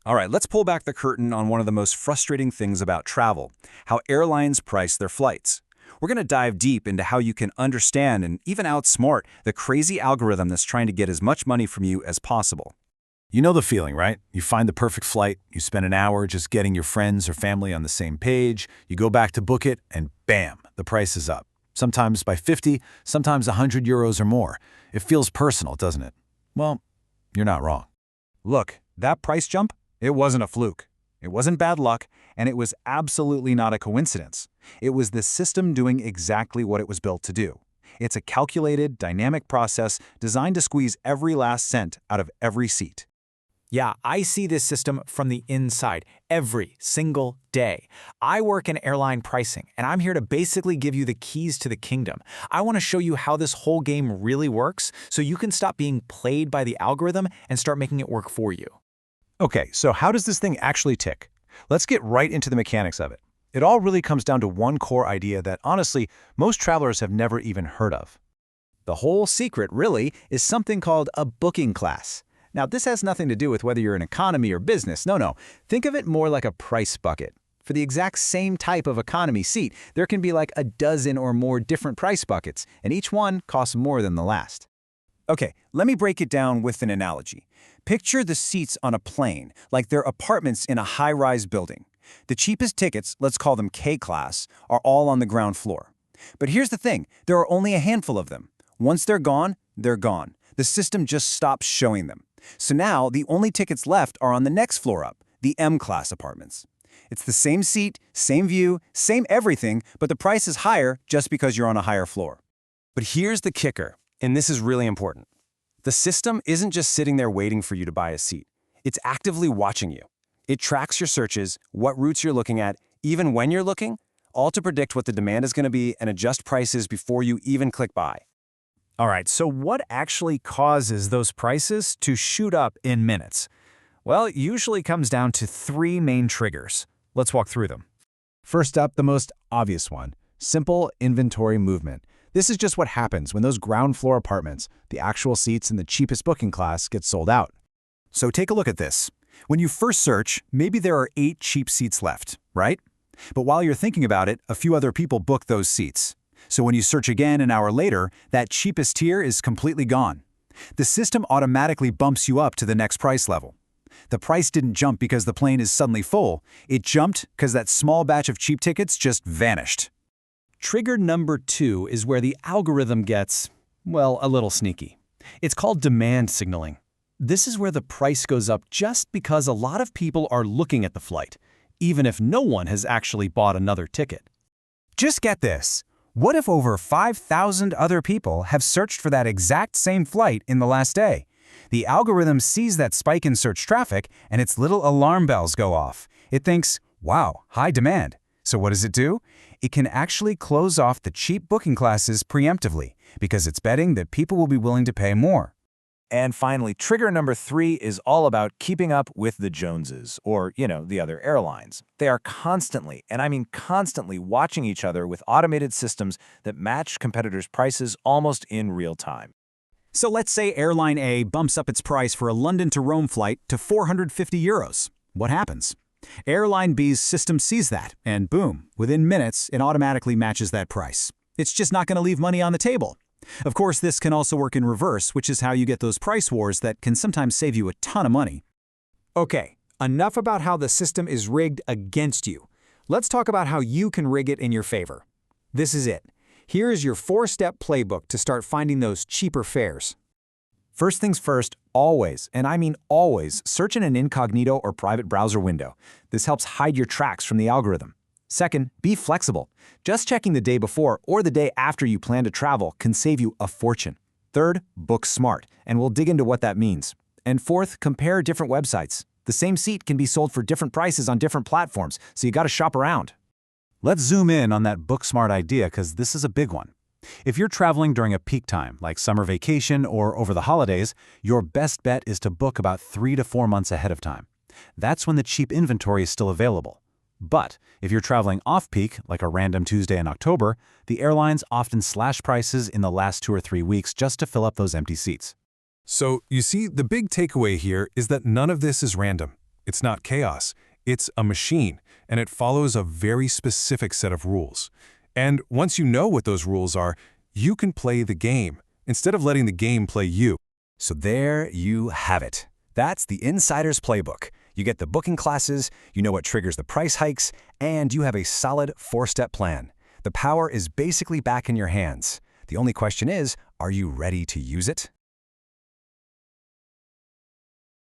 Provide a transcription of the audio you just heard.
All right, let's pull back the curtain on one of the most frustrating things about travel, how airlines price their flights. We're going to dive deep into how you can understand and even outsmart the crazy algorithm that's trying to get as much money from you as possible. You know the feeling, right? You find the perfect flight, you spend an hour just getting your friends or family on the same page, you go back to book it, and bam, the price is up. Sometimes by 50, sometimes 100 euros or more. It feels personal, doesn't it? Well, you're not wrong. Look, that price jump? It wasn't a fluke. It wasn't bad luck, and it was absolutely not a coincidence. It was the system doing exactly what it was built to do. It's a calculated, dynamic process designed to squeeze every last cent out of every seat. Yeah, I see this system from the inside every single day. I work in airline pricing, and I'm here to basically give you the keys to the kingdom. I want to show you how this whole game really works so you can stop being played by the algorithm and start making it work for you. Okay, so how does this thing actually tick? Let's get right into the mechanics of it. It all really comes down to one core idea that, honestly, most travelers have never even heard of. The whole secret, really, is something called a booking class. Now, this has nothing to do with whether you're in economy or business. No. Think of it more like a price bucket. For the exact same type of economy seat, there can be like a dozen or more different price buckets, and each one costs more than the last. Okay, let me break it down with an analogy. Picture the seats on a plane, like they're apartments in a high-rise building. The cheapest tickets, let's call them K-class, are all on the ground floor. But here's the thing, there are only a handful of them. Once they're gone, they're gone. The system just stops showing them. So now, the only tickets left are on the next floor up, the M-class apartments. It's the same seat, same view, same everything, but the price is higher just because you're on a higher floor. But here's the kicker, and this is really important. The system isn't just sitting there waiting for you to buy a seat. It's actively watching you. It tracks your searches, what routes you're looking at, even when you're looking, all to predict what the demand is going to be and adjust prices before you even click buy. All right, so what actually causes those prices to shoot up in minutes? Well, it usually comes down to three main triggers. Let's walk through them. First up, the most obvious one, simple inventory movement. This is just what happens when those ground floor apartments, the actual seats in the cheapest booking class, get sold out. So take a look at this. When you first search, maybe there are 8 cheap seats left, right? But while you're thinking about it, a few other people book those seats. So when you search again an hour later, that cheapest tier is completely gone. The system automatically bumps you up to the next price level. The price didn't jump because the plane is suddenly full. It jumped because that small batch of cheap tickets just vanished. Trigger number 2 is where the algorithm gets, well, a little sneaky. It's called demand signaling. This is where the price goes up just because a lot of people are looking at the flight, even if no one has actually bought another ticket. Just get this. What if over 5,000 other people have searched for that exact same flight in the last day? The algorithm sees that spike in search traffic and its little alarm bells go off. It thinks, wow, high demand. So what does it do? It can actually close off the cheap booking classes preemptively because it's betting that people will be willing to pay more. And finally, trigger number 3 is all about keeping up with the Joneses, or, the other airlines. They are constantly, and I mean constantly, watching each other with automated systems that match competitors' prices almost in real time. So let's say Airline A bumps up its price for a London to Rome flight to 450 euros. What happens? Airline B's system sees that, and boom, within minutes, it automatically matches that price. It's just not going to leave money on the table. Of course, this can also work in reverse, which is how you get those price wars that can sometimes save you a ton of money. Okay, enough about how the system is rigged against you. Let's talk about how you can rig it in your favor. This is it. Here is your 4-step playbook to start finding those cheaper fares. First things first, always, and I mean always, search in an incognito or private browser window. This helps hide your tracks from the algorithm. Second, be flexible. Just checking the day before or the day after you plan to travel can save you a fortune. Third, book smart, and we'll dig into what that means. And fourth, compare different websites. The same seat can be sold for different prices on different platforms, so you gotta shop around. Let's zoom in on that book smart idea because this is a big one. If you're traveling during a peak time, like summer vacation or over the holidays, your best bet is to book about 3 to 4 months ahead of time. That's when the cheap inventory is still available. But if you're traveling off-peak, like a random Tuesday in October, the airlines often slash prices in the last 2 or 3 weeks just to fill up those empty seats. So, you see, the big takeaway here is that none of this is random. It's not chaos. It's a machine, and it follows a very specific set of rules. And once you know what those rules are, you can play the game, instead of letting the game play you. So there you have it. That's the Insider's Playbook. You get the booking classes, you know what triggers the price hikes, and you have a solid 4-step plan. The power is basically back in your hands. The only question is, are you ready to use it?